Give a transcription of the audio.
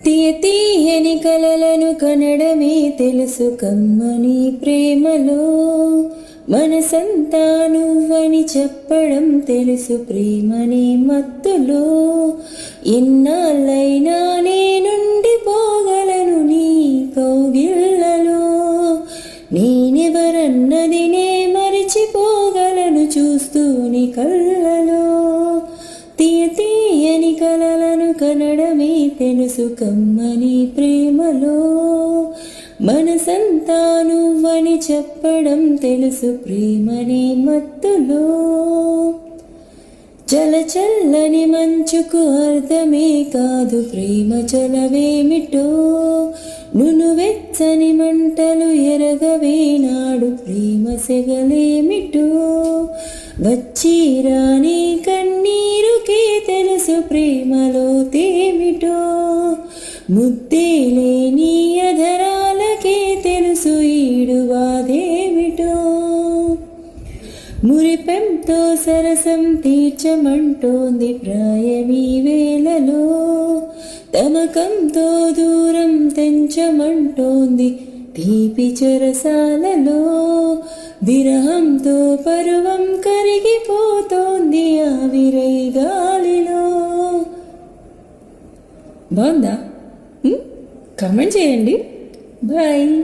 తీయని కలలను కనడమే తెలుసు కమ్మని ప్రేమలో, మనసంతా నువ్వని చెప్పడం తెలుసు ప్రేమని మత్తులో. ఎన్నాళ్ళైనా నేనుండిపోగలను నీ కౌగిళ్ళలో, నేనెవరన్నది నే మరిచిపోగలను చూస్తూ నీ కళ్ళలో. తీయని కలలను కనడమే తెలుసు కమ్మని ప్రేమలో, మనసంతా నువ్వని చెప్పడం తెలుసు ప్రేమని మత్తులో. చల్లని మంచుకు అర్థమే కాదు ప్రేమ చలవేమిటో, నునువెచ్చని మంటలు ఎరగవే నాడు ప్రేమ సెగలేమిటో. వచ్చిరాని కన్నీరుకే తెలుసు ప్రేమలో తేమిటో, ముద్దేలే నీ అధరాలకే తెలుసు ఈడువాదేమిటో. మురిపెంతో సరసం తీర్చమంటోంది ప్రాయమీ వేళలో, తమకంతో దూరం తెంచమంటోంది తీపి చెరసాలలో. విరహంతో పరువం కరిగిపోతోంది ఆవిరై గాలిలో. బాగుందా? కామెంట్ చేయండి. బాయ్.